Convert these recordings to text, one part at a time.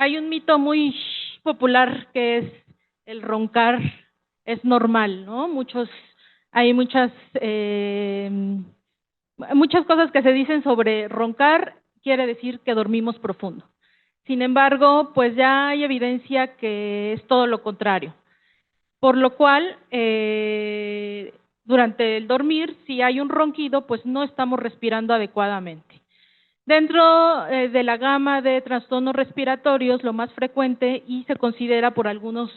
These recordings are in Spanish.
hay un mito muy popular que es el roncar es normal, ¿no? Hay muchas cosas que se dicen sobre roncar, quiere decir que dormimos profundo. Sin embargo, pues ya hay evidencia que es todo lo contrario. Por lo cual, durante el dormir, si hay un ronquido, pues no estamos respirando adecuadamente. Dentro de la gama de trastornos respiratorios, lo más frecuente y se considera por algunos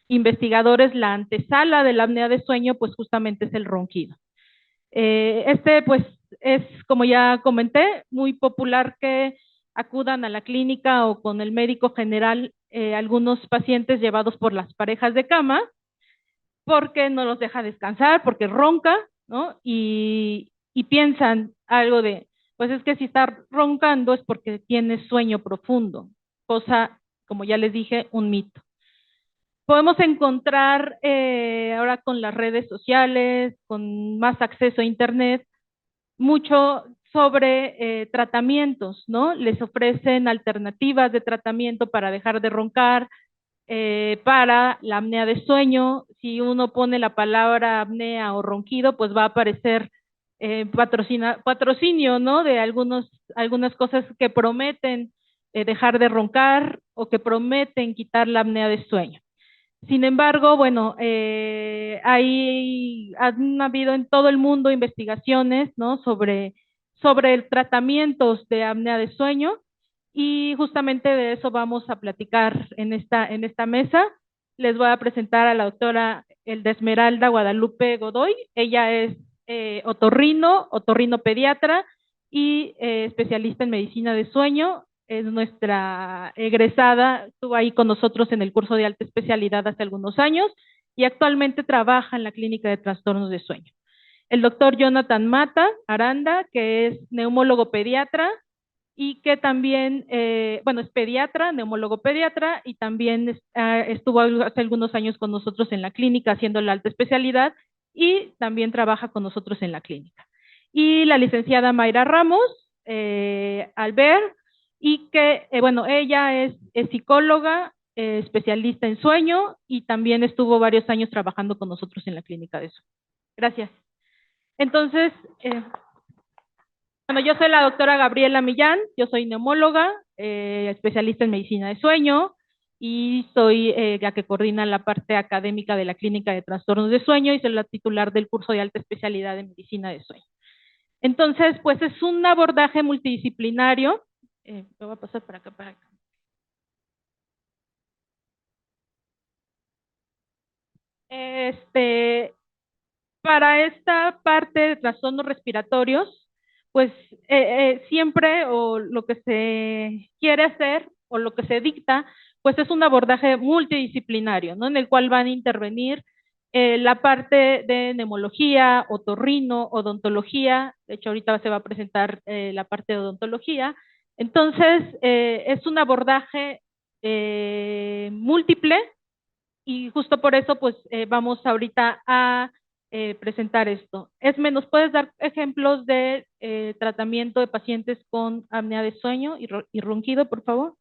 investigadores la antesala de la apnea de sueño, pues justamente es el ronquido. Pues es, como ya comenté, muy popular que acudan a la clínica o con el médico general algunos pacientes llevados por las parejas de cama porque no los deja descansar, porque ronca, ¿no? Y piensan algo de, pues es que si está roncando es porque tiene sueño profundo, cosa, como ya les dije, un mito. Podemos encontrar ahora con las redes sociales, con más acceso a Internet, mucho sobre tratamientos, ¿no? Les ofrecen alternativas de tratamiento para dejar de roncar, para la apnea de sueño. Si uno pone la palabra apnea o ronquido, pues va a aparecer patrocinio, ¿no? De algunas cosas que prometen dejar de roncar o que prometen quitar la apnea de sueño. Sin embargo, bueno, han habido en todo el mundo investigaciones, ¿no? sobre tratamientos de apnea de sueño y justamente de eso vamos a platicar en esta mesa. Les voy a presentar a la doctora Elda Esmeralda Guadalupe Godoy. Ella es otorrino pediatra y especialista en medicina de sueño. Es nuestra egresada, estuvo ahí con nosotros en el curso de alta especialidad hace algunos años y actualmente trabaja en la clínica de trastornos de sueño. El doctor Jonathan Mata Aranda, que es neumólogo pediatra y que también, es pediatra, neumólogo pediatra y también estuvo hace algunos años con nosotros en la clínica haciendo la alta especialidad y también trabaja con nosotros en la clínica. Y la licenciada Mayra Ramos Albert, y que, ella es psicóloga, especialista en sueño y también estuvo varios años trabajando con nosotros en la clínica de sueño. Gracias. Entonces, yo soy la doctora Gabriela Millán, yo soy neumóloga, especialista en medicina de sueño y soy la que coordina la parte académica de la clínica de trastornos de sueño y soy la titular del curso de alta especialidad en medicina de sueño. Entonces, pues es un abordaje multidisciplinario. Me voy a pasar para acá, para acá. Para esta parte de trastornos respiratorios, pues siempre o lo que se quiere hacer o lo que se dicta, pues es un abordaje multidisciplinario, ¿no? En el cual van a intervenir la parte de neumología, otorrino, odontología. De hecho, ahorita se va a presentar la parte de odontología. Entonces, es un abordaje múltiple y justo por eso, pues, vamos ahorita a presentar esto. Esme, ¿nos puedes dar ejemplos de tratamiento de pacientes con apnea de sueño y ronquido, por favor?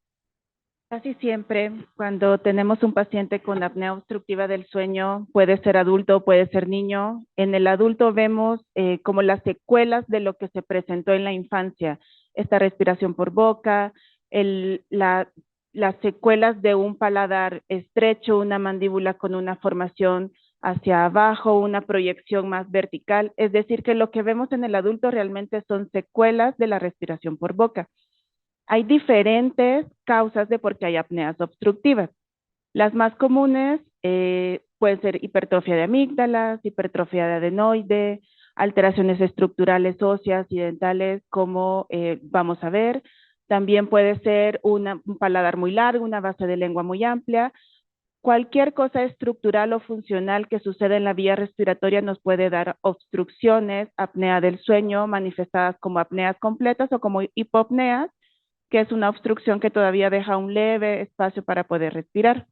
Casi siempre, cuando tenemos un paciente con apnea obstructiva del sueño, puede ser adulto, puede ser niño. En el adulto vemos como las secuelas de lo que se presentó en la infancia, esta respiración por boca, las secuelas de un paladar estrecho, una mandíbula con una formación hacia abajo, una proyección más vertical. Es decir, que lo que vemos en el adulto realmente son secuelas de la respiración por boca. Hay diferentes causas de por qué hay apneas obstructivas. Las más comunes pueden ser hipertrofia de amígdalas, hipertrofia de adenoide, alteraciones estructurales óseas y dentales, como vamos a ver. También puede ser un paladar muy largo, una base de lengua muy amplia. Cualquier cosa estructural o funcional que suceda en la vía respiratoria nos puede dar obstrucciones, apnea del sueño, manifestadas como apneas completas o como hipopneas, que es una obstrucción que todavía deja un leve espacio para poder respirar.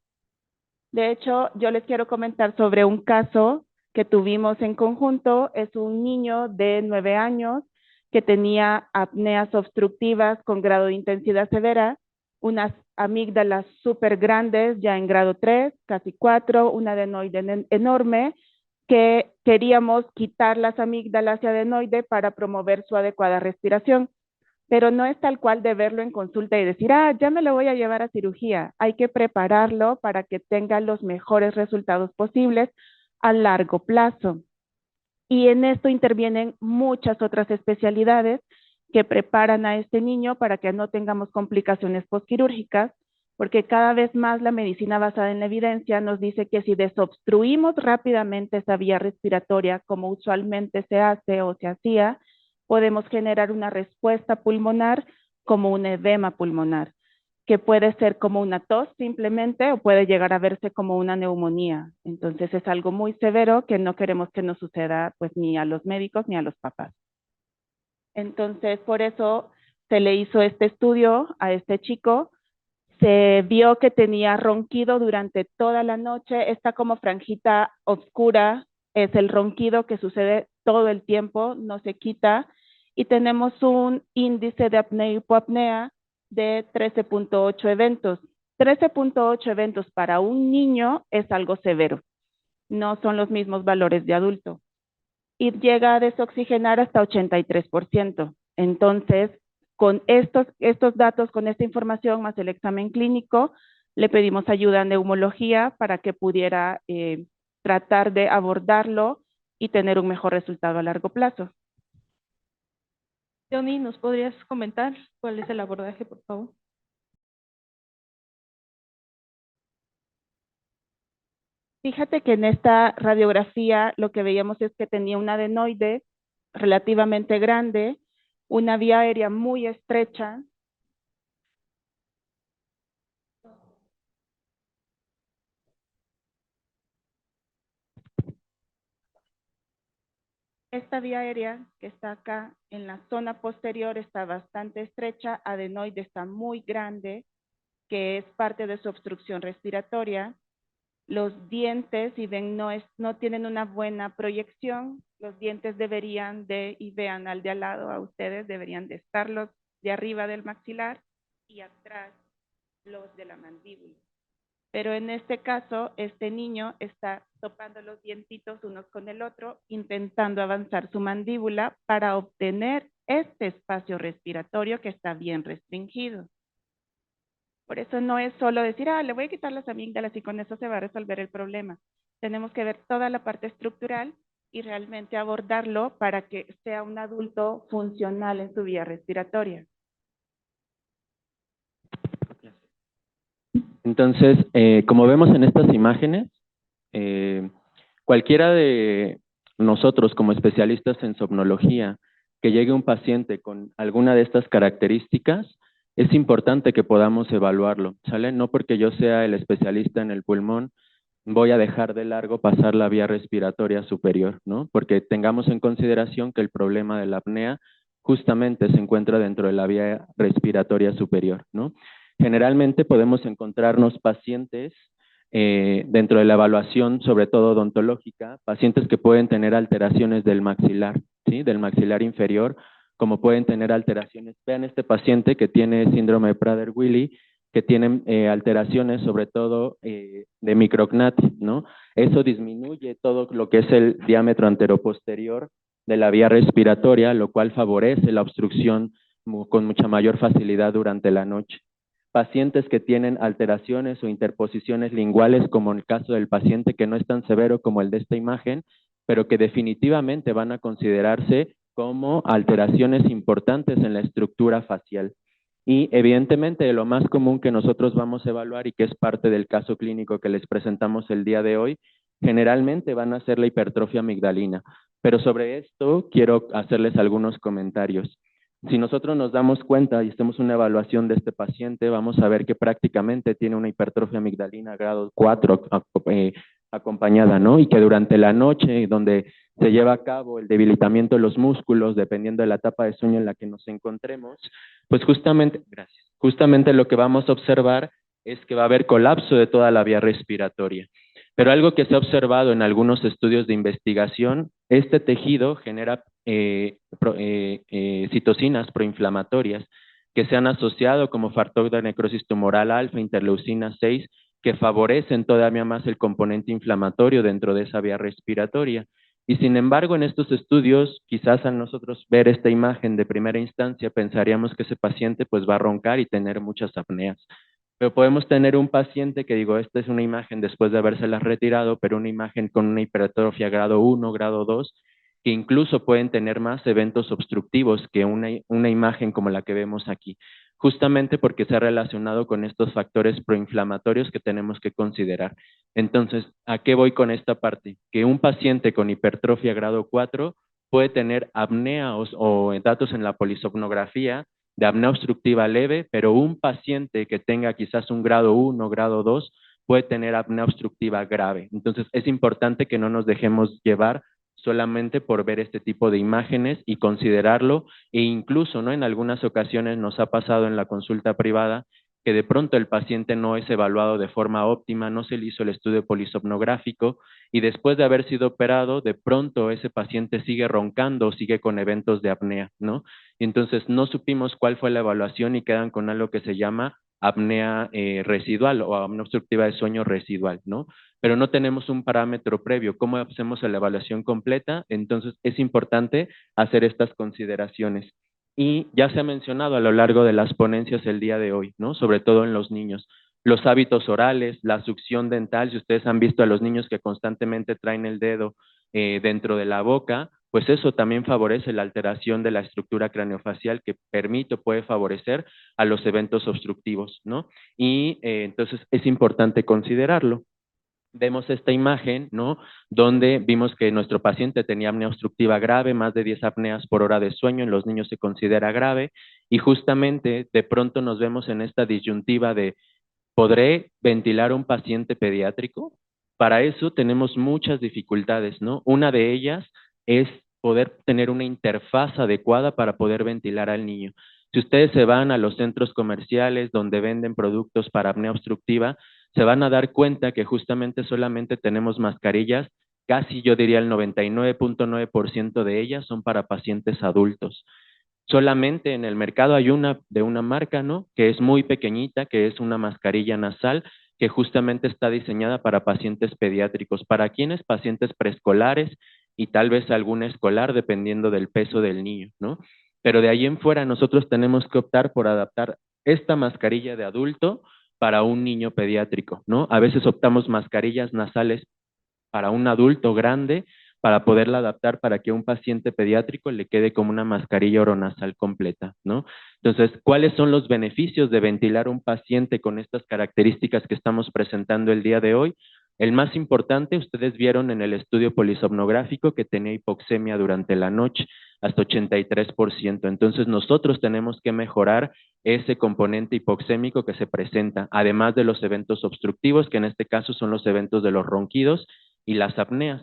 De hecho, yo les quiero comentar sobre un caso que tuvimos en conjunto. Es un niño de 9 años que tenía apneas obstructivas con grado de intensidad severa, unas amígdalas súper grandes, ya en grado 3, casi 4, un adenoide enorme, que queríamos quitar las amígdalas y adenoide para promover su adecuada respiración. Pero no es tal cual de verlo en consulta y decir, ya me lo voy a llevar a cirugía. Hay que prepararlo para que tenga los mejores resultados posibles a largo plazo. Y en esto intervienen muchas otras especialidades que preparan a este niño para que no tengamos complicaciones postquirúrgicas, porque cada vez más la medicina basada en la evidencia nos dice que si desobstruimos rápidamente esa vía respiratoria, como usualmente se hace o se hacía, podemos generar una respuesta pulmonar como un edema pulmonar, que puede ser como una tos simplemente o puede llegar a verse como una neumonía. Entonces es algo muy severo que no queremos que nos suceda pues ni a los médicos ni a los papás. Entonces por eso se le hizo este estudio a este chico. Se vio que tenía ronquido durante toda la noche. Esta como franjita oscura es el ronquido que sucede todo el tiempo, no se quita. Y tenemos un índice de apnea y hipoapnea de 13.8 eventos. 13.8 eventos para un niño es algo severo. No son los mismos valores de adulto. Y llega a desoxigenar hasta 83%. Entonces, con estos datos, con esta información más el examen clínico, le pedimos ayuda a neumología para que pudiera tratar de abordarlo y tener un mejor resultado a largo plazo. Johnny, ¿nos podrías comentar cuál es el abordaje, por favor? Fíjate que en esta radiografía lo que veíamos es que tenía un adenoide relativamente grande, una vía aérea muy estrecha. Esta vía aérea que está acá en la zona posterior está bastante estrecha, adenoide está muy grande, que es parte de su obstrucción respiratoria. Los dientes, si ven, no tienen una buena proyección. Los dientes deberían de, y vean al de al lado a ustedes, deberían de estar los de arriba del maxilar y atrás los de la mandíbula. Pero en este caso, este niño está topando los dientitos unos con el otro, intentando avanzar su mandíbula para obtener este espacio respiratorio que está bien restringido. Por eso no es solo decir, le voy a quitar las amígdalas y con eso se va a resolver el problema. Tenemos que ver toda la parte estructural y realmente abordarlo para que sea un adulto funcional en su vía respiratoria. Entonces, como vemos en estas imágenes, cualquiera de nosotros como especialistas en somnología que llegue un paciente con alguna de estas características, es importante que podamos evaluarlo, ¿sale? No porque yo sea el especialista en el pulmón, voy a dejar de largo pasar la vía respiratoria superior, ¿no? Porque tengamos en consideración que el problema de la apnea justamente se encuentra dentro de la vía respiratoria superior, ¿no? Generalmente podemos encontrarnos pacientes dentro de la evaluación, sobre todo odontológica, pacientes que pueden tener alteraciones del maxilar, ¿sí? Del maxilar inferior, como pueden tener alteraciones. Vean este paciente que tiene síndrome de Prader-Willi, que tienen alteraciones sobre todo de micrognathia, ¿no? Eso disminuye todo lo que es el diámetro anteroposterior de la vía respiratoria, lo cual favorece la obstrucción con mucha mayor facilidad durante la noche. Pacientes que tienen alteraciones o interposiciones linguales, como en el caso del paciente que no es tan severo como el de esta imagen, pero que definitivamente van a considerarse como alteraciones importantes en la estructura facial. Y evidentemente lo más común que nosotros vamos a evaluar y que es parte del caso clínico que les presentamos el día de hoy, generalmente van a ser la hipertrofia amigdalina. Pero sobre esto quiero hacerles algunos comentarios. Si nosotros nos damos cuenta y hacemos una evaluación de este paciente, vamos a ver que prácticamente tiene una hipertrofia amigdalina grado 4 acompañada, ¿no? Y que durante la noche, donde se lleva a cabo el debilitamiento de los músculos, dependiendo de la etapa de sueño en la que nos encontremos, pues justamente lo que vamos a observar es que va a haber colapso de toda la vía respiratoria. Pero algo que se ha observado en algunos estudios de investigación, este tejido genera citocinas proinflamatorias que se han asociado como factor de necrosis tumoral alfa, interleucina 6, que favorecen todavía más el componente inflamatorio dentro de esa vía respiratoria. Y sin embargo, en estos estudios, quizás a nosotros ver esta imagen de primera instancia, pensaríamos que ese paciente pues va a roncar y tener muchas apneas. Pero podemos tener un paciente que digo, esta es una imagen después de habérselas retirado, pero una imagen con una hipertrofia grado 1, grado 2, que incluso pueden tener más eventos obstructivos que una imagen como la que vemos aquí, justamente porque se ha relacionado con estos factores proinflamatorios que tenemos que considerar. Entonces, ¿a qué voy con esta parte? Que un paciente con hipertrofia grado 4 puede tener apnea o datos en la polisomnografía de apnea obstructiva leve, pero un paciente que tenga quizás un grado 1, grado 2, puede tener apnea obstructiva grave. Entonces, es importante que no nos dejemos llevar solamente por ver este tipo de imágenes y considerarlo, e incluso, ¿no? En algunas ocasiones nos ha pasado en la consulta privada que de pronto el paciente no es evaluado de forma óptima, no se le hizo el estudio polisomnográfico y después de haber sido operado, de pronto ese paciente sigue roncando, sigue con eventos de apnea, ¿no? Y entonces no supimos cuál fue la evaluación y quedan con algo que se llama apnea residual o apnea obstructiva de sueño residual, ¿no? Pero no tenemos un parámetro previo. ¿Cómo hacemos la evaluación completa? Entonces es importante hacer estas consideraciones. Y ya se ha mencionado a lo largo de las ponencias el día de hoy, ¿no? Sobre todo en los niños. Los hábitos orales, la succión dental, si ustedes han visto a los niños que constantemente traen el dedo dentro de la boca, pues eso también favorece la alteración de la estructura craneofacial que permite o puede favorecer a los eventos obstructivos, ¿no? Y entonces es importante considerarlo. Vemos esta imagen, ¿no? Donde vimos que nuestro paciente tenía apnea obstructiva grave, más de 10 apneas por hora de sueño, en los niños se considera grave, y justamente de pronto nos vemos en esta disyuntiva de, ¿podré ventilar a un paciente pediátrico? Para eso tenemos muchas dificultades, ¿no? Una de ellas es poder tener una interfaz adecuada para poder ventilar al niño. Si ustedes se van a los centros comerciales donde venden productos para apnea obstructiva, se van a dar cuenta que justamente solamente tenemos mascarillas, casi yo diría el 99.9% de ellas son para pacientes adultos. Solamente en el mercado hay una de una marca, ¿no? Que es muy pequeñita, que es una mascarilla nasal, que justamente está diseñada para pacientes pediátricos. ¿Para quiénes? Pacientes preescolares y tal vez algún escolar, dependiendo del peso del niño, ¿no? Pero de ahí en fuera nosotros tenemos que optar por adaptar esta mascarilla de adulto para un niño pediátrico, ¿no? A veces optamos mascarillas nasales para un adulto grande para poderla adaptar para que a un paciente pediátrico le quede como una mascarilla oronasal completa, ¿no? Entonces, ¿cuáles son los beneficios de ventilar a un paciente con estas características que estamos presentando el día de hoy? El más importante, ustedes vieron en el estudio polisomnográfico que tenía hipoxemia durante la noche, hasta 83%. Entonces, nosotros tenemos que mejorar ese componente hipoxémico que se presenta, además de los eventos obstructivos, que en este caso son los eventos de los ronquidos y las apneas.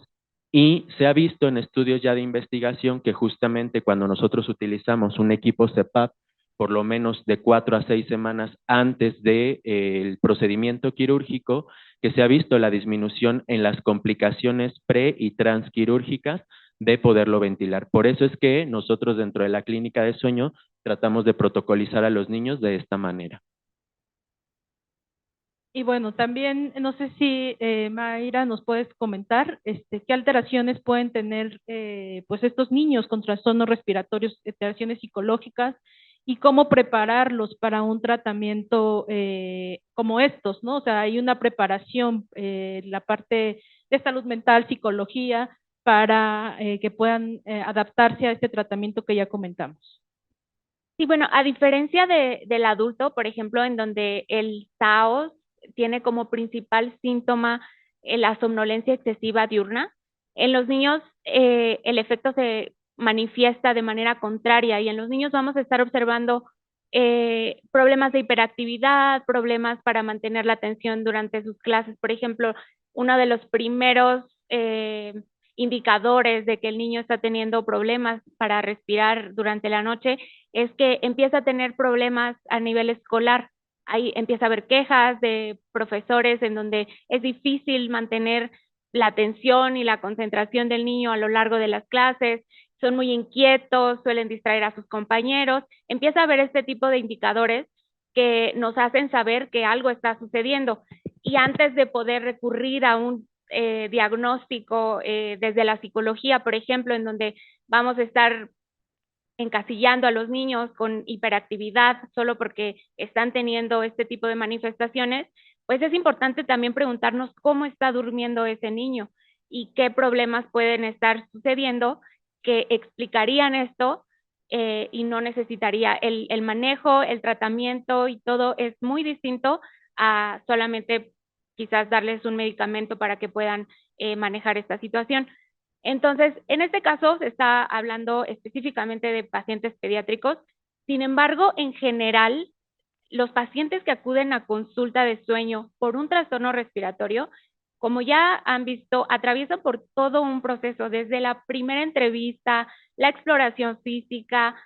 Y se ha visto en estudios ya de investigación que justamente cuando nosotros utilizamos un equipo CPAP, por lo menos de 4 a 6 semanas antes del procedimiento quirúrgico, que se ha visto la disminución en las complicaciones pre y transquirúrgicas de poderlo ventilar. Por eso es que nosotros dentro de la clínica de sueño tratamos de protocolizar a los niños de esta manera. Y bueno, también no sé si Mayra nos puedes comentar qué alteraciones pueden tener pues estos niños con trastornos respiratorios, alteraciones psicológicas y cómo prepararlos para un tratamiento como estos, ¿no? O sea, hay una preparación, la parte de salud mental, psicología, para que puedan adaptarse a este tratamiento que ya comentamos. Sí, bueno, a diferencia del adulto, por ejemplo, en donde el TAOS tiene como principal síntoma la somnolencia excesiva diurna, en los niños el efecto se manifiesta de manera contraria y en los niños vamos a estar observando problemas de hiperactividad, problemas para mantener la atención durante sus clases. Por ejemplo, uno de los primeros indicadores de que el niño está teniendo problemas para respirar durante la noche es que empieza a tener problemas a nivel escolar. Ahí empieza a haber quejas de profesores en donde es difícil mantener la atención y la concentración del niño a lo largo de las clases, son muy inquietos, suelen distraer a sus compañeros. Empieza a haber este tipo de indicadores que nos hacen saber que algo está sucediendo. Y antes de poder recurrir a un diagnóstico desde la psicología, por ejemplo, en donde vamos a estar encasillando a los niños con hiperactividad solo porque están teniendo este tipo de manifestaciones, pues es importante también preguntarnos cómo está durmiendo ese niño y qué problemas pueden estar sucediendo que explicarían esto y no necesitaría el manejo, el tratamiento y todo es muy distinto a solamente quizás darles un medicamento para que puedan manejar esta situación. Entonces, en este caso se está hablando específicamente de pacientes pediátricos. Sin embargo, en general, los pacientes que acuden a consulta de sueño por un trastorno respiratorio, como ya han visto, atraviesan por todo un proceso, desde la primera entrevista, la exploración física,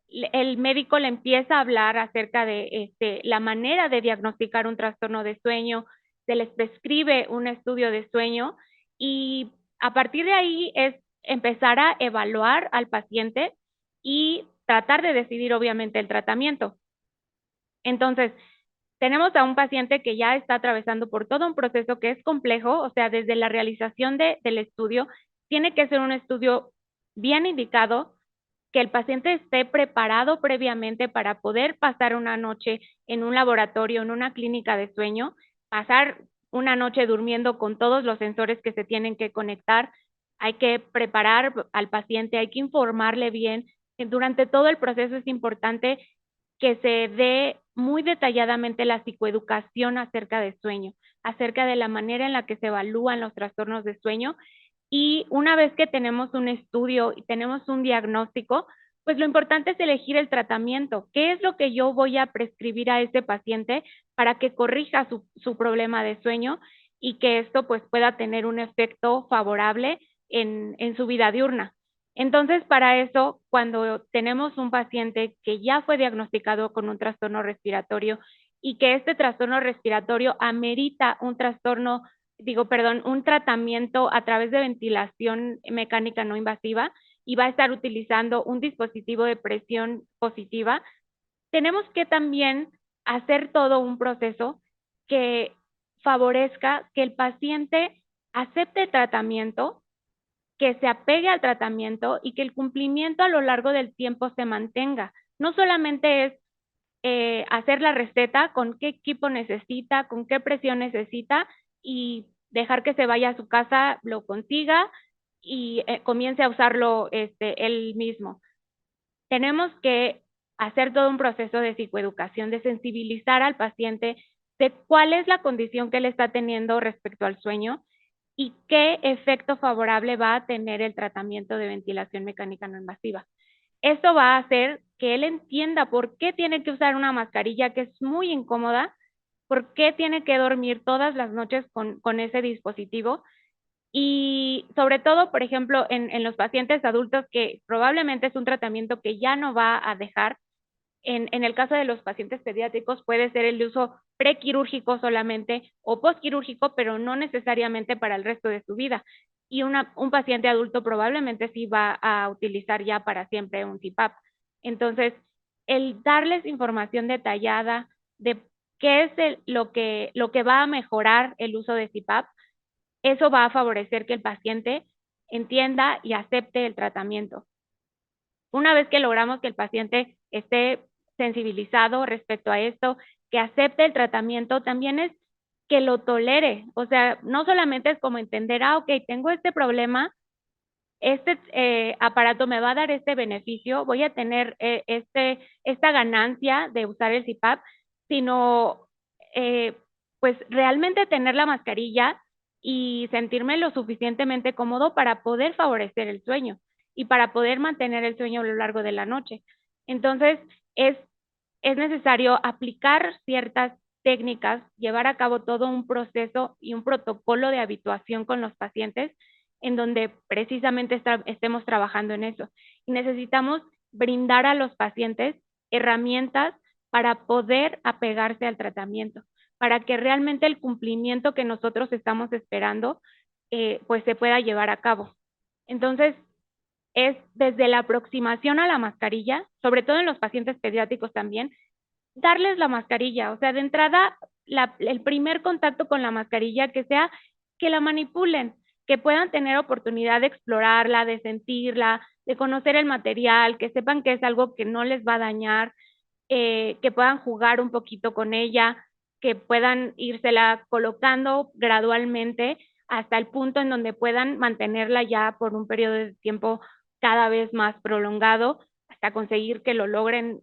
el médico le empieza a hablar acerca de la manera de diagnosticar un trastorno de sueño, se les prescribe un estudio de sueño y a partir de ahí es empezar a evaluar al paciente y tratar de decidir obviamente el tratamiento. Entonces, tenemos a un paciente que ya está atravesando por todo un proceso que es complejo, o sea, desde la realización del estudio, tiene que ser un estudio bien indicado, que el paciente esté preparado previamente para poder pasar una noche en un laboratorio, en una clínica de sueño, pasar una noche durmiendo con todos los sensores que se tienen que conectar. Hay que preparar al paciente, hay que informarle bien. Durante todo el proceso es importante que se dé muy detalladamente la psicoeducación acerca del sueño, acerca de la manera en la que se evalúan los trastornos de sueño. Y una vez que tenemos un estudio y tenemos un diagnóstico, pues lo importante es elegir el tratamiento. ¿Qué es lo que yo voy a prescribir a ese paciente para que corrija su problema de sueño y que esto pues pueda tener un efecto favorable en su vida diurna? Entonces, para eso, cuando tenemos un paciente que ya fue diagnosticado con un trastorno respiratorio y que este trastorno respiratorio amerita un un tratamiento a través de ventilación mecánica no invasiva y va a estar utilizando un dispositivo de presión positiva, tenemos que también hacer todo un proceso que favorezca que el paciente acepte el tratamiento, que se apegue al tratamiento y que el cumplimiento a lo largo del tiempo se mantenga. No solamente es hacer la receta con qué equipo necesita, con qué presión necesita y dejar que se vaya a su casa, lo consiga y comience a usarlo él mismo. Tenemos que hacer todo un proceso de psicoeducación, de sensibilizar al paciente de cuál es la condición que él está teniendo respecto al sueño y qué efecto favorable va a tener el tratamiento de ventilación mecánica no invasiva. Esto va a hacer que él entienda por qué tiene que usar una mascarilla que es muy incómoda, por qué tiene que dormir todas las noches con ese dispositivo y sobre todo, por ejemplo, en los pacientes adultos que probablemente es un tratamiento que ya no va a dejar. En el caso de los pacientes pediátricos puede ser el de uso prequirúrgico solamente o postquirúrgico, pero no necesariamente para el resto de su vida. Y un paciente adulto probablemente sí va a utilizar ya para siempre un CPAP. Entonces, el darles información detallada de qué es lo que va a mejorar el uso de CPAP, eso va a favorecer que el paciente entienda y acepte el tratamiento. Una vez que logramos que el paciente esté sensibilizado respecto a esto, que acepte el tratamiento, también es que lo tolere. O sea, no solamente es como entender, ok, tengo este problema, este aparato me va a dar este beneficio, voy a tener esta ganancia de usar el CPAP, sino pues realmente tener la mascarilla y sentirme lo suficientemente cómodo para poder favorecer el sueño y para poder mantener el sueño a lo largo de la noche. Entonces, es necesario aplicar ciertas técnicas, llevar a cabo todo un proceso y un protocolo de habituación con los pacientes en donde precisamente estemos trabajando en eso. Y necesitamos brindar a los pacientes herramientas para poder apegarse al tratamiento, para que realmente el cumplimiento que nosotros estamos esperando pues se pueda llevar a cabo. Entonces, es desde la aproximación a la mascarilla, sobre todo en los pacientes pediátricos también, darles la mascarilla, o sea, de entrada, el primer contacto con la mascarilla que sea que la manipulen, que puedan tener oportunidad de explorarla, de sentirla, de conocer el material, que sepan que es algo que no les va a dañar, que puedan jugar un poquito con ella, que puedan írsela colocando gradualmente hasta el punto en donde puedan mantenerla ya por un periodo de tiempo cada vez más prolongado, hasta conseguir que lo logren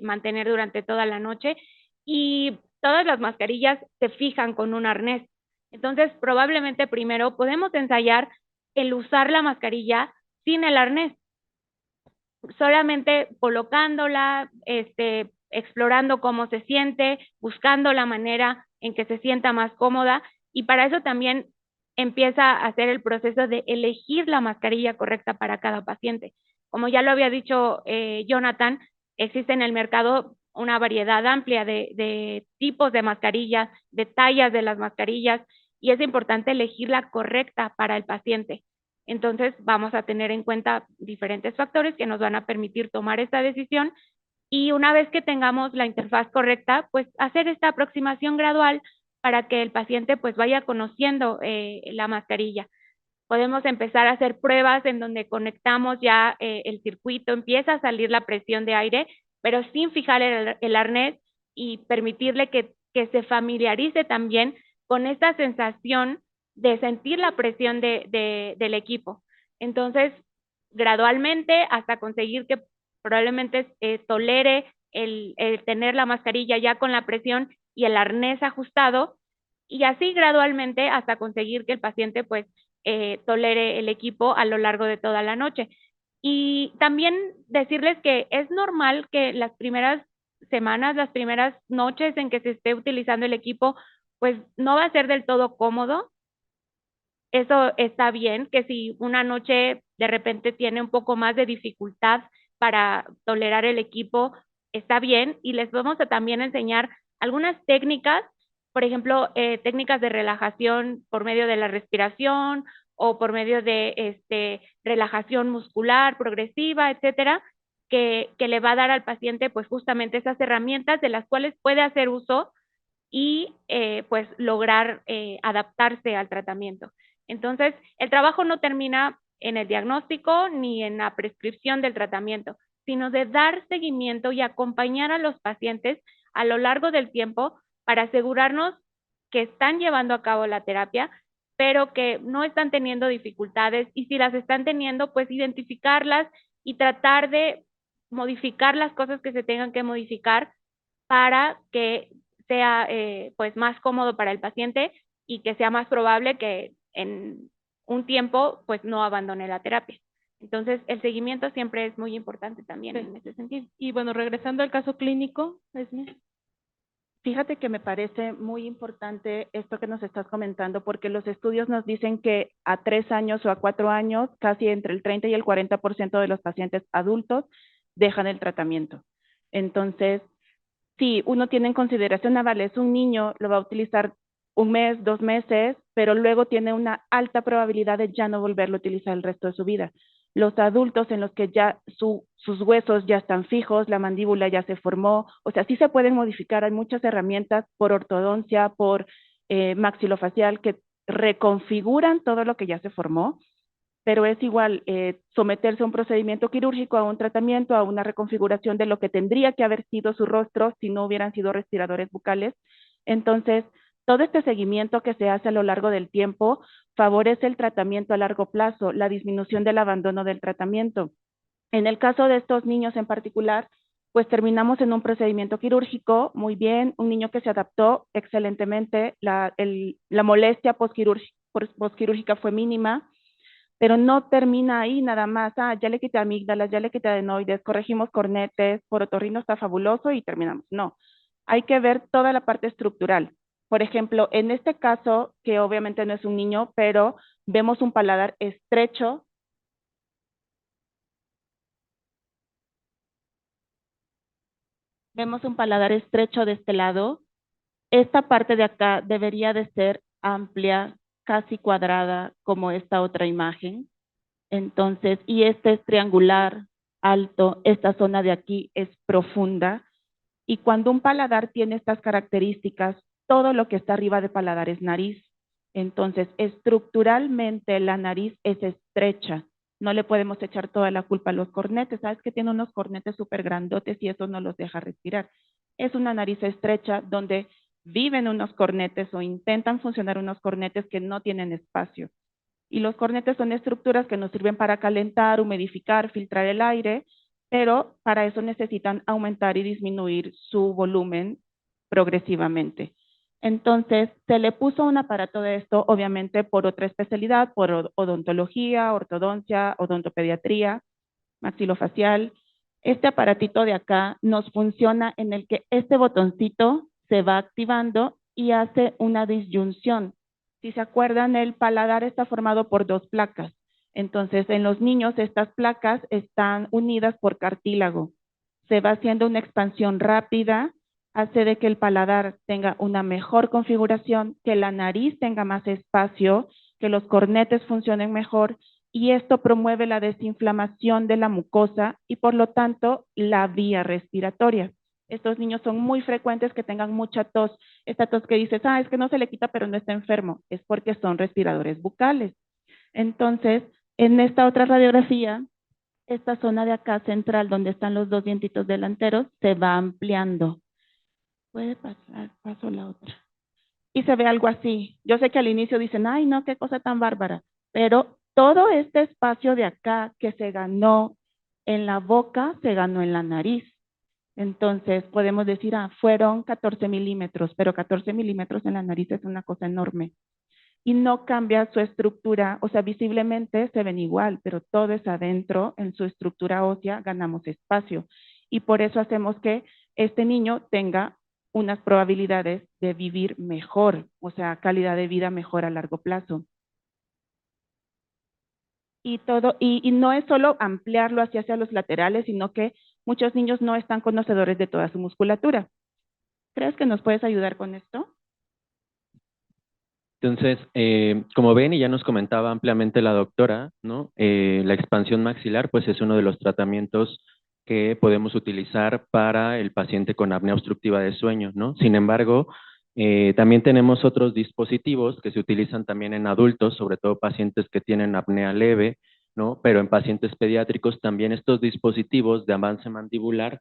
mantener durante toda la noche. Y todas las mascarillas se fijan con un arnés. Entonces, probablemente primero podemos ensayar el usar la mascarilla sin el arnés, solamente colocándola, explorando cómo se siente, buscando la manera en que se sienta más cómoda, y para eso también empieza a hacer el proceso de elegir la mascarilla correcta para cada paciente. Como ya lo había dicho Jonathan, existe en el mercado una variedad amplia de tipos de mascarillas, de tallas de las mascarillas, y es importante elegir la correcta para el paciente. Entonces, vamos a tener en cuenta diferentes factores que nos van a permitir tomar esta decisión, y una vez que tengamos la interfaz correcta, pues hacer esta aproximación gradual para que el paciente pues vaya conociendo la mascarilla. Podemos empezar a hacer pruebas en donde conectamos ya el circuito, empieza a salir la presión de aire, pero sin fijar el arnés, y permitirle que se familiarice también con esta sensación de sentir la presión del equipo. Entonces, gradualmente, hasta conseguir que probablemente tolere el tener la mascarilla ya con la presión y el arnés ajustado, y así gradualmente hasta conseguir que el paciente pues tolere el equipo a lo largo de toda la noche. Y también decirles que es normal que las primeras semanas, las primeras noches en que se esté utilizando el equipo, pues no va a ser del todo cómodo. Eso está bien, que si una noche de repente tiene un poco más de dificultad para tolerar el equipo, está bien, y les vamos a también enseñar algunas técnicas, por ejemplo, técnicas de relajación por medio de la respiración o por medio de relajación muscular progresiva, etcétera, que le va a dar al paciente pues justamente esas herramientas de las cuales puede hacer uso y pues lograr adaptarse al tratamiento. Entonces, el trabajo no termina en el diagnóstico ni en la prescripción del tratamiento, sino de dar seguimiento y acompañar a los pacientes a lo largo del tiempo para asegurarnos que están llevando a cabo la terapia, pero que no están teniendo dificultades, y si las están teniendo, pues identificarlas y tratar de modificar las cosas que se tengan que modificar para que sea pues más cómodo para el paciente y que sea más probable que en un tiempo pues no abandone la terapia. Entonces, el seguimiento siempre es muy importante también en ese sentido. Y bueno, regresando al caso clínico, Esme. Fíjate que me parece muy importante esto que nos estás comentando, porque los estudios nos dicen que a 3 años o a 4 años, casi entre el 30 y el 40% de los pacientes adultos dejan el tratamiento. Entonces, si uno tiene en consideración, vale, es un niño, lo va a utilizar 1 mes, 2 meses, pero luego tiene una alta probabilidad de ya no volverlo a utilizar el resto de su vida. Los adultos en los que ya sus huesos ya están fijos, la mandíbula ya se formó, o sea, sí se pueden modificar, hay muchas herramientas por ortodoncia, por maxilofacial, que reconfiguran todo lo que ya se formó, pero es igual someterse a un procedimiento quirúrgico, a un tratamiento, a una reconfiguración de lo que tendría que haber sido su rostro si no hubieran sido respiradores bucales. Entonces, todo este seguimiento que se hace a lo largo del tiempo favorece el tratamiento a largo plazo, la disminución del abandono del tratamiento. En el caso de estos niños en particular, pues terminamos en un procedimiento quirúrgico, muy bien, un niño que se adaptó excelentemente, la molestia postquirúrgica fue mínima, pero no termina ahí nada más, ya le quité amígdalas, ya le quité adenoides, corregimos cornetes, por otorrino está fabuloso y terminamos. No, hay que ver toda la parte estructural. Por ejemplo, en este caso, que obviamente no es un niño, pero vemos un paladar estrecho. Vemos un paladar estrecho de este lado. Esta parte de acá debería de ser amplia, casi cuadrada, como esta otra imagen. Entonces, y este es triangular, alto, esta zona de aquí es profunda. Y cuando un paladar tiene estas características, todo lo que está arriba de paladar es nariz. Entonces, estructuralmente la nariz es estrecha. No le podemos echar toda la culpa a los cornetes. Sabes que tiene unos cornetes súper grandotes y eso no los deja respirar. Es una nariz estrecha donde viven unos cornetes o intentan funcionar unos cornetes que no tienen espacio. Y los cornetes son estructuras que nos sirven para calentar, humidificar, filtrar el aire, pero para eso necesitan aumentar y disminuir su volumen progresivamente. Entonces, se le puso un aparato de esto, obviamente, por otra especialidad, por odontología, ortodoncia, odontopediatría, maxilofacial. Este aparatito de acá nos funciona en el que este botoncito se va activando y hace una disyunción. Si se acuerdan, el paladar está formado por dos placas. Entonces, en los niños estas placas están unidas por cartílago. Se va haciendo una expansión rápida, hace de que el paladar tenga una mejor configuración, que la nariz tenga más espacio, que los cornetes funcionen mejor y esto promueve la desinflamación de la mucosa y por lo tanto la vía respiratoria. Estos niños son muy frecuentes que tengan mucha tos. Esta tos que dices, es que no se le quita pero no está enfermo, es porque son respiradores bucales. Entonces, en esta otra radiografía, esta zona de acá central donde están los dos dientitos delanteros se va ampliando. Puede pasar, paso la otra. Y se ve algo así. Yo sé que al inicio dicen, ay no, qué cosa tan bárbara, pero todo este espacio de acá que se ganó en la boca, se ganó en la nariz. Entonces podemos decir, fueron 14 milímetros, pero 14 milímetros en la nariz es una cosa enorme. Y no cambia su estructura, o sea, visiblemente se ven igual, pero todo es adentro, en su estructura ósea ganamos espacio. Y por eso hacemos que este niño tenga unas probabilidades de vivir mejor, o sea, calidad de vida mejor a largo plazo. Y todo, y no es solo ampliarlo hacia los laterales, sino que muchos niños no están conocedores de toda su musculatura. ¿Crees que nos puedes ayudar con esto? Entonces, como ven y ya nos comentaba ampliamente la doctora, ¿no? La expansión maxilar pues es uno de los tratamientos que podemos utilizar para el paciente con apnea obstructiva de sueño, ¿no? Sin embargo, también tenemos otros dispositivos que se utilizan también en adultos, sobre todo pacientes que tienen apnea leve, ¿no? Pero en pacientes pediátricos también estos dispositivos de avance mandibular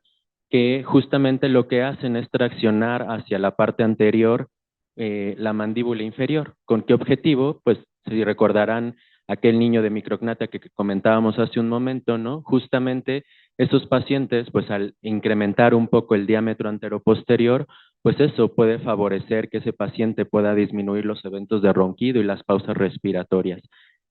que justamente lo que hacen es traccionar hacia la parte anterior la mandíbula inferior. ¿Con qué objetivo? Pues si recordarán aquel niño de micrognatia que comentábamos hace un momento, ¿no? Justamente esos pacientes, pues al incrementar un poco el diámetro anteroposterior, pues eso puede favorecer que ese paciente pueda disminuir los eventos de ronquido y las pausas respiratorias.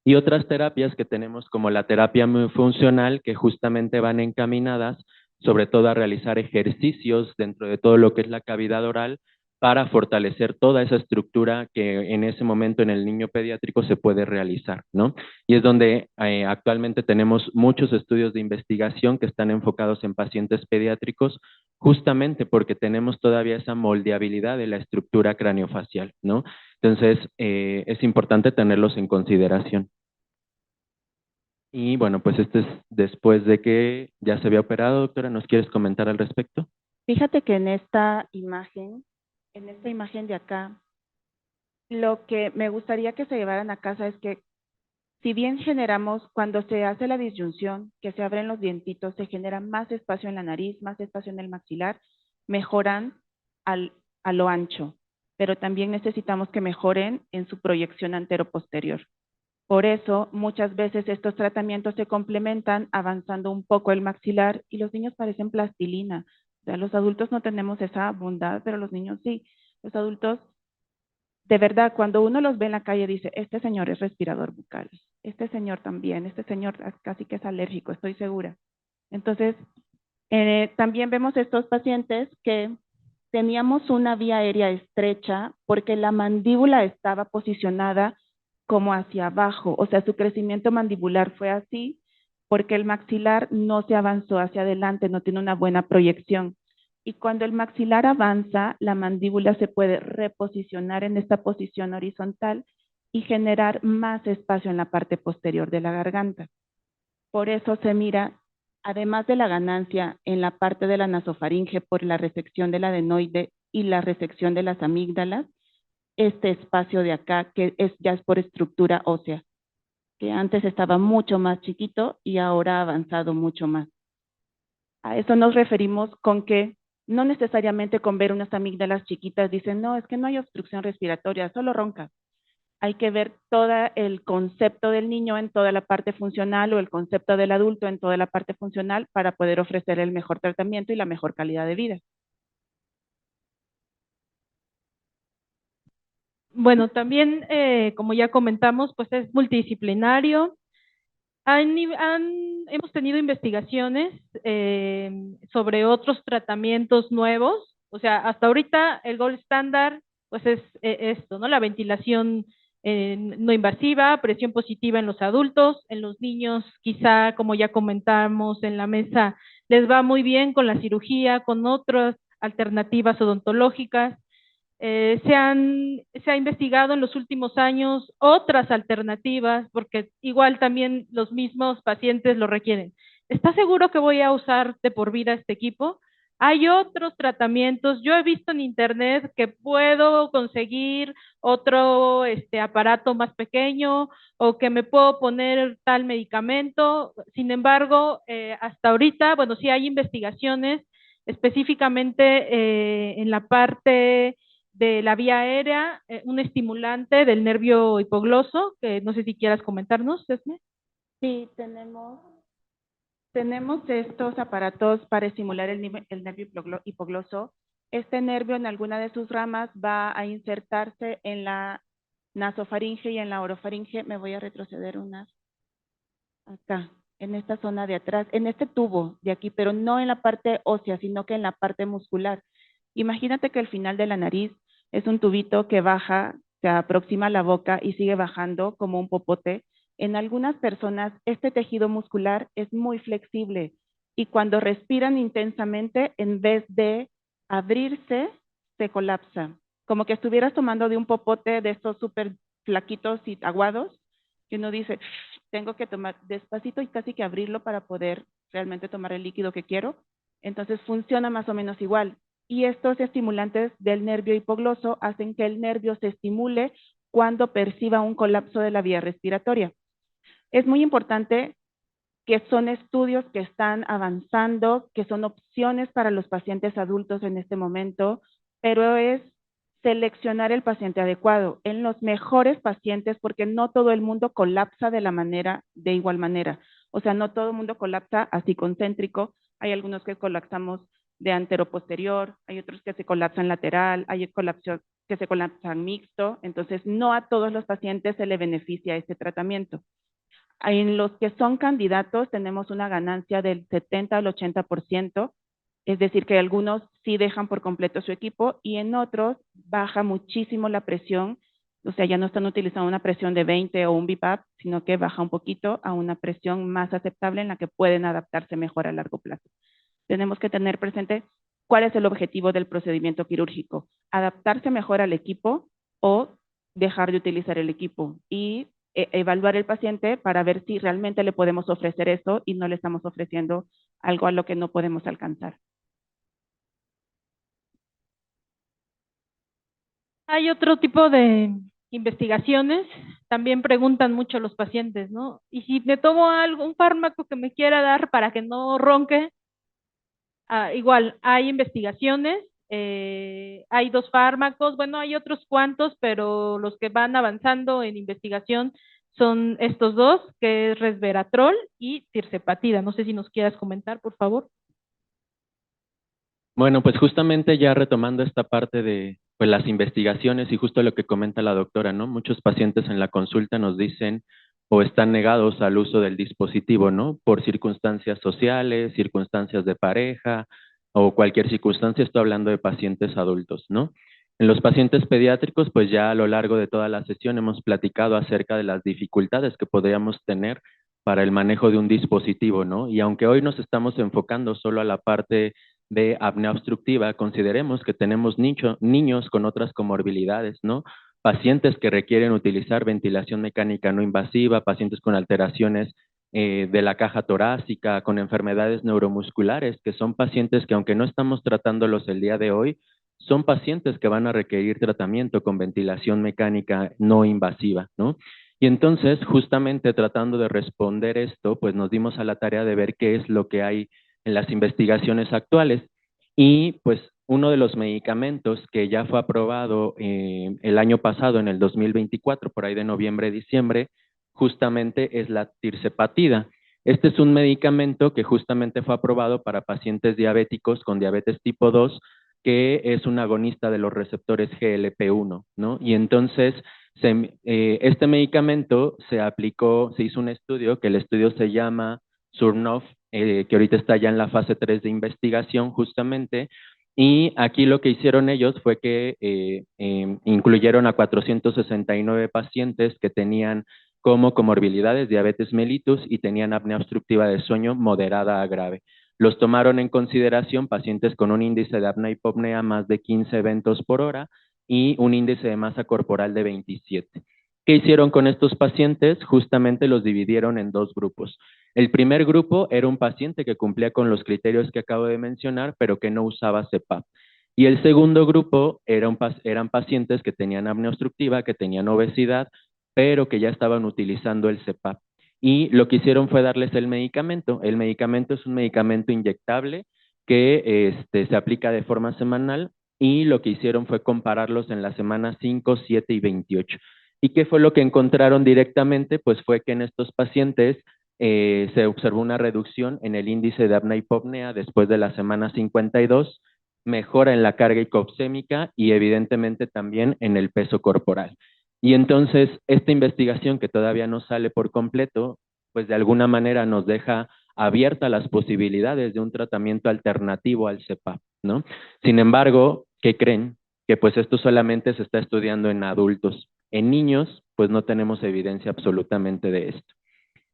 Y otras terapias que tenemos como la terapia muy funcional que justamente van encaminadas sobre todo a realizar ejercicios dentro de todo lo que es la cavidad oral para fortalecer toda esa estructura que en ese momento en el niño pediátrico se puede realizar, ¿no? Y es donde actualmente tenemos muchos estudios de investigación que están enfocados en pacientes pediátricos, justamente porque tenemos todavía esa moldeabilidad de la estructura craneofacial, ¿no? Entonces, es importante tenerlos en consideración. Y bueno, pues este es después de que ya se había operado, doctora, ¿nos quieres comentar al respecto? Fíjate que en esta imagen de acá, lo que me gustaría que se llevaran a casa es que si bien generamos, cuando se hace la disyunción, que se abren los dientitos, se genera más espacio en la nariz, más espacio en el maxilar, mejoran a lo ancho, pero también necesitamos que mejoren en su proyección anteroposterior. Por eso, muchas veces estos tratamientos se complementan avanzando un poco el maxilar y los niños parecen plastilina. O sea, los adultos no tenemos esa bondad, pero los niños sí. Los adultos, de verdad, cuando uno los ve en la calle, dice, este señor es respirador bucal, este señor también, este señor casi que es alérgico, estoy segura. Entonces, también vemos estos pacientes que teníamos una vía aérea estrecha porque la mandíbula estaba posicionada como hacia abajo, o sea, su crecimiento mandibular fue así porque el maxilar no se avanzó hacia adelante, no tiene una buena proyección. Y cuando el maxilar avanza, la mandíbula se puede reposicionar en esta posición horizontal y generar más espacio en la parte posterior de la garganta. Por eso se mira, además de la ganancia en la parte de la nasofaringe por la resección del adenoide y la resección de las amígdalas, este espacio de acá, que ya es por estructura ósea, que antes estaba mucho más chiquito y ahora ha avanzado mucho más. A eso nos referimos con que no necesariamente con ver unas amígdalas chiquitas dicen, no, es que no hay obstrucción respiratoria, solo ronca. Hay que ver todo el concepto del niño en toda la parte funcional o el concepto del adulto en toda la parte funcional para poder ofrecer el mejor tratamiento y la mejor calidad de vida. Bueno, también, como ya comentamos, pues es multidisciplinario. Hemos tenido investigaciones sobre otros tratamientos nuevos. O sea, hasta ahorita el gold standard, pues es esto, ¿no? La ventilación no invasiva, presión positiva en los adultos, en los niños, quizá, como ya comentamos en la mesa, les va muy bien con la cirugía, con otras alternativas odontológicas. Se ha investigado en los últimos años otras alternativas, porque igual también los mismos pacientes lo requieren. ¿Estás seguro que voy a usar de por vida este equipo? Hay otros tratamientos. Yo he visto en internet que puedo conseguir otro aparato más pequeño o que me puedo poner tal medicamento. Sin embargo, hasta ahorita, bueno, sí hay investigaciones específicamente en la parte de la vía aérea, un estimulante del nervio hipogloso, que no sé si quieras comentarnos, Esme. Sí, tenemos estos aparatos para estimular el nervio hipogloso. Este nervio en alguna de sus ramas va a insertarse en la nasofaringe y en la orofaringe. Me voy a retroceder unas acá, en esta zona de atrás, en este tubo de aquí, pero no en la parte ósea, sino que en la parte muscular. Imagínate que el final de la nariz es un tubito que baja, se aproxima a la boca y sigue bajando como un popote. En algunas personas este tejido muscular es muy flexible y cuando respiran intensamente, en vez de abrirse, se colapsa. Como que estuvieras tomando de un popote de estos súper flaquitos y aguados, que uno dice, tengo que tomar despacito y casi que abrirlo para poder realmente tomar el líquido que quiero. Entonces funciona más o menos igual. Y estos estimulantes del nervio hipogloso hacen que el nervio se estimule cuando perciba un colapso de la vía respiratoria. Es muy importante que son estudios que están avanzando, que son opciones para los pacientes adultos en este momento, pero es seleccionar el paciente adecuado en los mejores pacientes, porque no todo el mundo colapsa de igual manera. O sea, no todo el mundo colapsa así concéntrico. Hay algunos que colapsamos de anteroposterior, hay otros que se colapsan lateral, hay colapsos que se colapsan mixto. Entonces, no a todos los pacientes se le beneficia este tratamiento. En los que son candidatos tenemos una ganancia del 70 al 80%, es decir, que algunos sí dejan por completo su equipo y en otros baja muchísimo la presión, o sea, ya no están utilizando una presión de 20 o un BiPAP, sino que baja un poquito a una presión más aceptable en la que pueden adaptarse mejor a largo plazo. Tenemos que tener presente cuál es el objetivo del procedimiento quirúrgico, adaptarse mejor al equipo o dejar de utilizar el equipo y evaluar el paciente para ver si realmente le podemos ofrecer eso y no le estamos ofreciendo algo a lo que no podemos alcanzar. Hay otro tipo de investigaciones, también preguntan mucho los pacientes, ¿no? Y si me tomo un fármaco que me quiera dar para que no ronque, igual hay investigaciones, hay 2 fármacos, bueno, hay otros cuantos, pero los que van avanzando en investigación son estos 2, que es resveratrol y tirzepatida. No sé si nos quieras comentar, por favor. Bueno, pues justamente ya retomando esta parte de pues, las investigaciones y justo lo que comenta la doctora, ¿no? Muchos pacientes en la consulta nos dicen o están negados al uso del dispositivo, ¿no? Por circunstancias sociales, circunstancias de pareja o cualquier circunstancia, estoy hablando de pacientes adultos, ¿no? En los pacientes pediátricos, pues ya a lo largo de toda la sesión hemos platicado acerca de las dificultades que podríamos tener para el manejo de un dispositivo, ¿no? Y aunque hoy nos estamos enfocando solo a la parte de apnea obstructiva, consideremos que tenemos niños con otras comorbilidades, ¿no? Pacientes que requieren utilizar ventilación mecánica no invasiva, pacientes con alteraciones de la caja torácica, con enfermedades neuromusculares, que son pacientes que aunque no estamos tratándolos el día de hoy, son pacientes que van a requerir tratamiento con ventilación mecánica no invasiva, ¿no? Y entonces, justamente tratando de responder esto, pues nos dimos a la tarea de ver qué es lo que hay en las investigaciones actuales. Y pues uno de los medicamentos que ya fue aprobado el año pasado, en el 2024, por ahí de noviembre, diciembre, justamente es la tirzepatida. Este es un medicamento que justamente fue aprobado para pacientes diabéticos con diabetes tipo 2, que es un agonista de los receptores GLP-1, ¿no? Y entonces, este medicamento se aplicó, se hizo un estudio, que el estudio se llama Surnov, que ahorita está ya en la fase 3 de investigación justamente, y aquí lo que hicieron ellos fue que incluyeron a 469 pacientes que tenían como comorbilidades diabetes mellitus y tenían apnea obstructiva de sueño moderada a grave. Los tomaron en consideración pacientes con un índice de apnea-hipopnea más de 15 eventos por hora y un índice de masa corporal de 27. ¿Qué hicieron con estos pacientes? Justamente los dividieron en dos grupos. El primer grupo era un paciente que cumplía con los criterios que acabo de mencionar, pero que no usaba CPAP. Y el segundo grupo eran pacientes que tenían apnea obstructiva, que tenían obesidad, pero que ya estaban utilizando el CPAP. Y lo que hicieron fue darles el medicamento. El medicamento es un medicamento inyectable que se aplica de forma semanal, y lo que hicieron fue compararlos en las semanas 5, 7 y 28. ¿Y qué fue lo que encontraron directamente? Pues fue que en estos pacientes se observó una reducción en el índice de apnea-hipopnea después de la semana 52, mejora en la carga hipoxémica y evidentemente también en el peso corporal. Y entonces, esta investigación, que todavía no sale por completo, pues de alguna manera nos deja abiertas las posibilidades de un tratamiento alternativo al CPAP, ¿no? Sin embargo, ¿qué creen? Que pues esto solamente se está estudiando en adultos. En niños, pues no tenemos evidencia absolutamente de esto.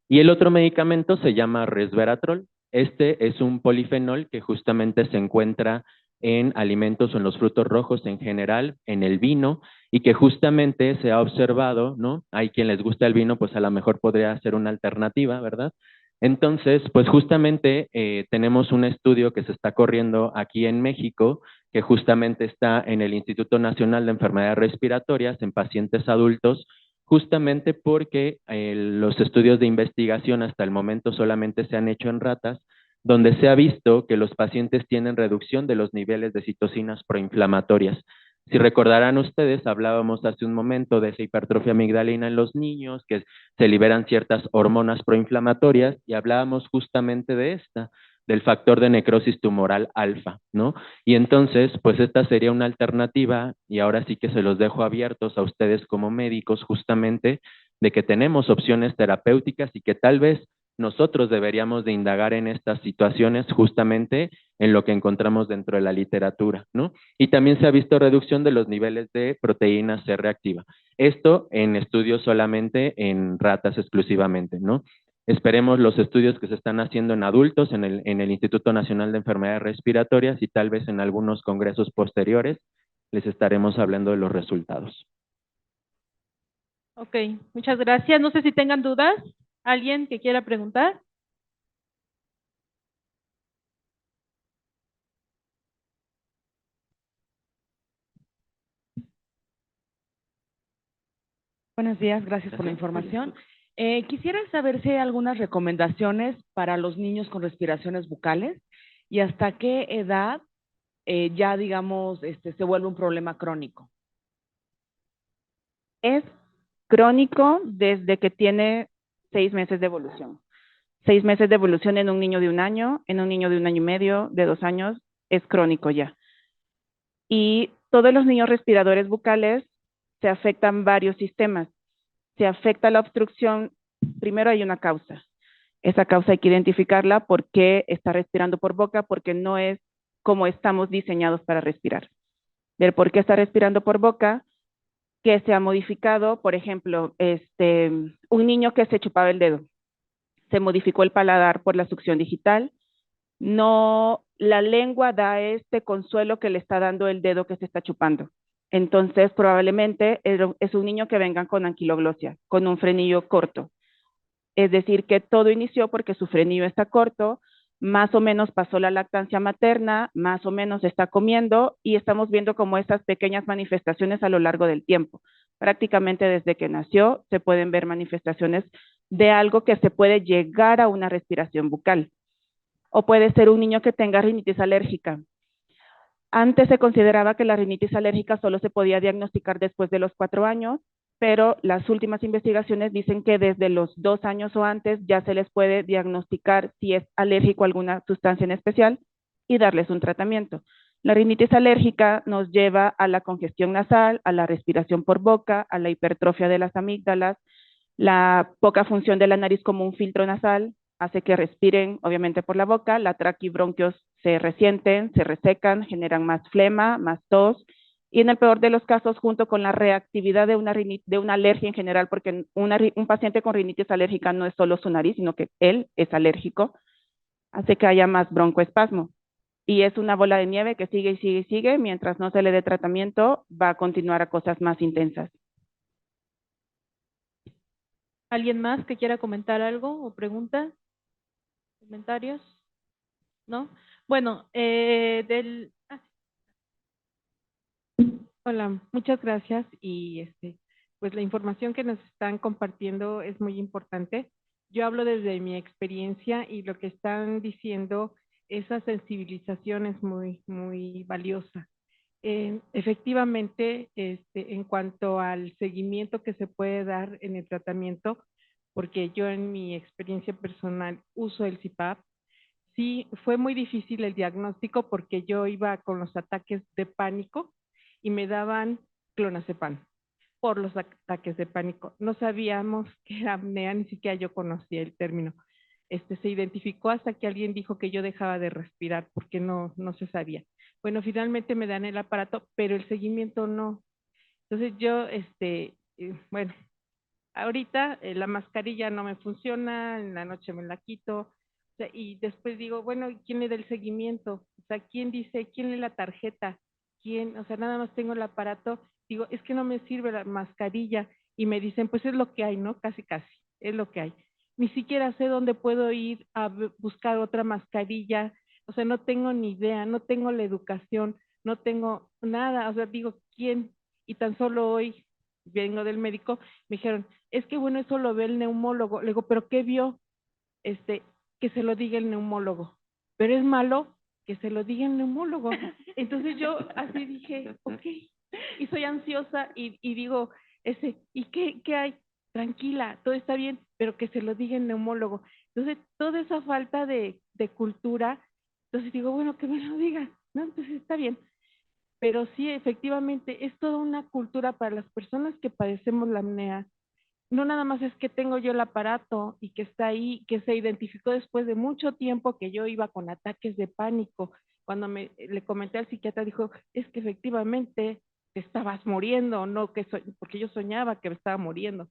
Y el otro medicamento se llama resveratrol. Este es un polifenol que justamente se encuentra en alimentos o en los frutos rojos en general, en el vino, y que justamente se ha observado, ¿no? Hay quien les gusta el vino, pues a lo mejor podría ser una alternativa, ¿verdad? Entonces, pues justamente tenemos un estudio que se está corriendo aquí en México, que justamente está en el Instituto Nacional de Enfermedades Respiratorias en pacientes adultos, justamente porque los estudios de investigación hasta el momento solamente se han hecho en ratas, donde se ha visto que los pacientes tienen reducción de los niveles de citocinas proinflamatorias. Si recordarán ustedes, hablábamos hace un momento de esa hipertrofia amigdalina en los niños, que se liberan ciertas hormonas proinflamatorias, y hablábamos justamente de esta, del factor de necrosis tumoral alfa, ¿no? Y entonces, pues esta sería una alternativa, y ahora sí que se los dejo abiertos a ustedes como médicos, justamente, de que tenemos opciones terapéuticas y que tal vez nosotros deberíamos de indagar en estas situaciones justamente en lo que encontramos dentro de la literatura, ¿no? Y también se ha visto reducción de los niveles de proteína C reactiva. Esto en estudios solamente en ratas exclusivamente, ¿no? Esperemos los estudios que se están haciendo en adultos en el Instituto Nacional de Enfermedades Respiratorias, y tal vez en algunos congresos posteriores les estaremos hablando de los resultados. Ok, muchas gracias. No sé si tengan dudas. ¿Alguien que quiera preguntar? Buenos días, gracias por la información. Quisiera saber si hay algunas recomendaciones para los niños con respiraciones bucales y hasta qué edad ya, digamos, se vuelve un problema crónico. Es crónico desde que tiene 6 meses de evolución. 6 meses de evolución en un niño de 1 año, en un niño de 1 año y medio, de 2 años, es crónico ya. Y todos los niños respiradores bucales se afectan varios sistemas. Se afecta la obstrucción, primero hay una causa. Esa causa hay que identificarla, por qué está respirando por boca, porque no es como estamos diseñados para respirar. Ver por qué está respirando por boca, que se ha modificado, por ejemplo, un niño que se chupaba el dedo, se modificó el paladar por la succión digital, no, la lengua da este consuelo que le está dando el dedo que se está chupando. Entonces, probablemente es un niño que venga con anquiloglosia, con un frenillo corto. Es decir, que todo inició porque su frenillo está corto, más o menos pasó la lactancia materna, más o menos está comiendo y estamos viendo como estas pequeñas manifestaciones a lo largo del tiempo. Prácticamente desde que nació se pueden ver manifestaciones de algo que se puede llegar a una respiración bucal. O puede ser un niño que tenga rinitis alérgica. Antes se consideraba que la rinitis alérgica solo se podía diagnosticar después de los 4 años, pero las últimas investigaciones dicen que desde los 2 años o antes ya se les puede diagnosticar si es alérgico a alguna sustancia en especial y darles un tratamiento. La rinitis alérgica nos lleva a la congestión nasal, a la respiración por boca, a la hipertrofia de las amígdalas, la poca función de la nariz como un filtro nasal, hace que respiren obviamente por la boca, la tráquea y bronquios se resienten, se resecan, generan más flema, más tos, y en el peor de los casos, junto con la reactividad de una alergia en general, porque un paciente con rinitis alérgica no es solo su nariz, sino que él es alérgico, hace que haya más broncoespasmo. Y es una bola de nieve que sigue y sigue y sigue, mientras no se le dé tratamiento, va a continuar a cosas más intensas. ¿Alguien más que quiera comentar algo o pregunta? ¿Comentarios? ¿No? Bueno, Hola, muchas gracias y pues la información que nos están compartiendo es muy importante. Yo hablo desde mi experiencia y lo que están diciendo, esa sensibilización es muy valiosa. Efectivamente, en cuanto al seguimiento que se puede dar en el tratamiento, porque yo en mi experiencia personal uso el CPAP, sí, fue muy difícil el diagnóstico porque yo iba con los ataques de pánico y me daban clonazepam por los ataques de pánico. No sabíamos que era apnea, ni siquiera yo conocía el término. Se identificó hasta que alguien dijo que yo dejaba de respirar porque no se sabía. Bueno, finalmente me dan el aparato, pero el seguimiento no. Entonces yo, bueno, ahorita la mascarilla no me funciona, en la noche me la quito, o sea, y después digo, bueno, ¿quién le da el seguimiento? O sea, ¿quién dice, quién lee la tarjeta? ¿Quién? O sea, nada más tengo el aparato, digo, es que no me sirve la mascarilla, y me dicen, pues es lo que hay, ¿no? Casi, es lo que hay. Ni siquiera sé dónde puedo ir a buscar otra mascarilla, o sea, no tengo ni idea, no tengo la educación, no tengo nada, o sea, digo, ¿quién? Y tan solo hoy vengo del médico, me dijeron, es que bueno, eso lo ve el neumólogo. Le digo, ¿pero qué vio? Que se lo diga el neumólogo. Pero es malo que se lo diga el neumólogo. Entonces yo así dije, ok, y soy ansiosa y digo, ¿y qué hay? Tranquila, todo está bien, pero que se lo diga el neumólogo. Entonces, toda esa falta de cultura, entonces digo, bueno, que me lo diga, ¿no? Entonces está bien. Pero sí, efectivamente, es toda una cultura para las personas que padecemos la apnea. No nada más es que tengo yo el aparato y que está ahí, que se identificó después de mucho tiempo que yo iba con ataques de pánico. Cuando le comenté al psiquiatra, dijo, es que efectivamente te estabas muriendo, no porque yo soñaba que me estaba muriendo.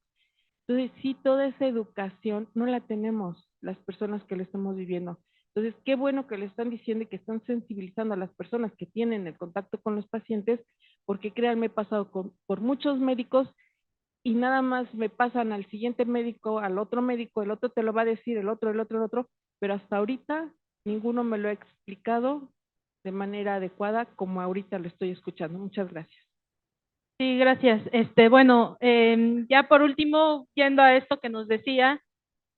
Entonces, sí, toda esa educación no la tenemos las personas que lo estamos viviendo. Entonces, qué bueno que le están diciendo y que están sensibilizando a las personas que tienen el contacto con los pacientes, porque créanme, he pasado por muchos médicos y nada más me pasan al siguiente médico, al otro médico, el otro te lo va a decir, el otro, pero hasta ahorita ninguno me lo ha explicado de manera adecuada como ahorita lo estoy escuchando. Muchas gracias. Sí, gracias. Bueno, ya por último, yendo a esto que nos decía,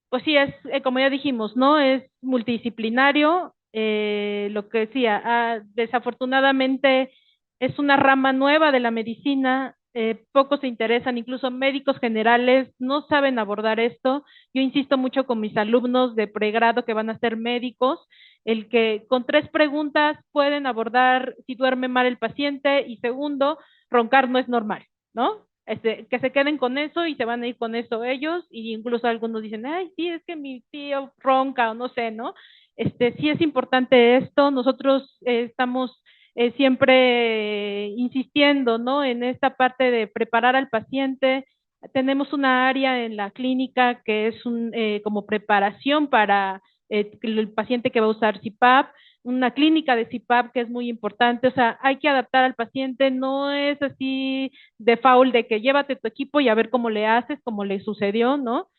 pues sí, es, como ya dijimos, ¿no? Es multidisciplinario, lo que decía, desafortunadamente es una rama nueva de la medicina, pocos se interesan, incluso médicos generales no saben abordar esto. Yo insisto mucho con mis alumnos de pregrado que van a ser médicos, el que con 3 preguntas pueden abordar si duerme mal el paciente y segundo, roncar no es normal, ¿no? Que se queden con eso y se van a ir con eso ellos, y incluso algunos dicen, ay, sí, es que mi tío ronca o no sé, ¿no? Sí es importante esto, nosotros estamos siempre insistiendo, ¿no? En esta parte de preparar al paciente. Tenemos una área en la clínica que es como preparación para el paciente que va a usar CPAP, una clínica de CPAP que es muy importante, o sea, hay que adaptar al paciente, no es así de faul de que llévate tu equipo y a ver cómo le haces, como le sucedió, ¿no?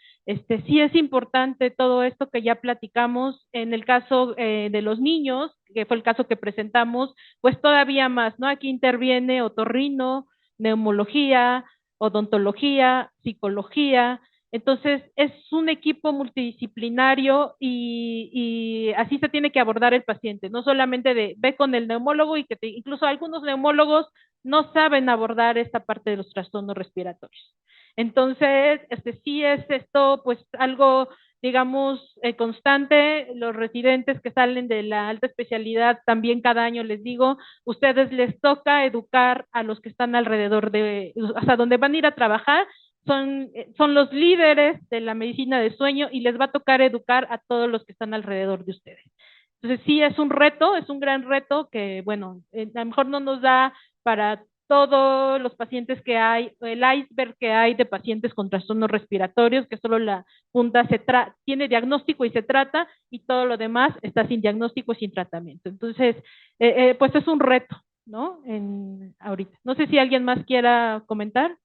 Sí es importante todo esto que ya platicamos. En el caso de los niños, que fue el caso que presentamos, pues todavía más, ¿no? Aquí interviene otorrino, neumología, odontología, psicología. Entonces, es un equipo multidisciplinario y así se tiene que abordar el paciente, no solamente de ve con el neumólogo y incluso algunos neumólogos no saben abordar esta parte de los trastornos respiratorios. Entonces, sí es esto, pues algo, digamos, constante. Los residentes que salen de la alta especialidad, también cada año les digo, ustedes les toca educar a los que están alrededor hasta donde van a ir a trabajar, son los líderes de la medicina de sueño y les va a tocar educar a todos los que están alrededor de ustedes. Entonces, sí es un reto, es un gran reto que, bueno, a lo mejor no nos da para todos los pacientes que hay, el iceberg que hay de pacientes con trastornos respiratorios, que solo la punta tiene diagnóstico y se trata, y todo lo demás está sin diagnóstico y sin tratamiento. Entonces, pues es un reto, ¿no? Ahorita. No sé si alguien más quiera comentar.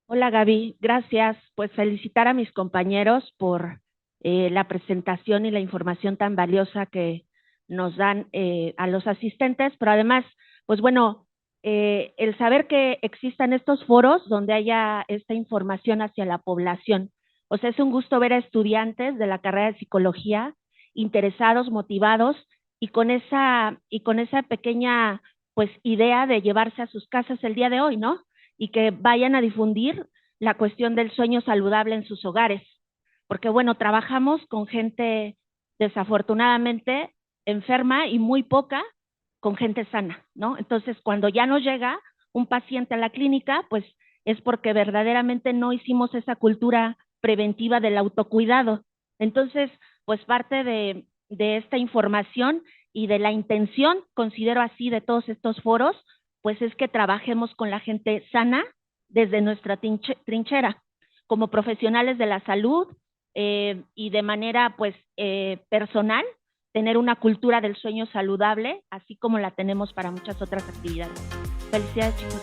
Hola Gaby, gracias. Pues felicitar a mis compañeros por la presentación y la información tan valiosa que nos dan a los asistentes, pero además, pues bueno, el saber que existan estos foros donde haya esta información hacia la población. O sea, es un gusto ver a estudiantes de la carrera de psicología interesados, motivados y con esa pequeña pues idea de llevarse a sus casas el día de hoy, ¿no? Y que vayan a difundir la cuestión del sueño saludable en sus hogares. Porque bueno, trabajamos con gente desafortunadamente enferma y muy poca con gente sana, ¿no? Entonces, cuando ya nos llega un paciente a la clínica, pues es porque verdaderamente no hicimos esa cultura preventiva del autocuidado. Entonces, pues parte de esta información y de la intención, considero así, de todos estos foros, pues es que trabajemos con la gente sana desde nuestra trinchera, como profesionales de la salud y de manera pues personal, tener una cultura del sueño saludable, así como la tenemos para muchas otras actividades. Felicidades, chicos.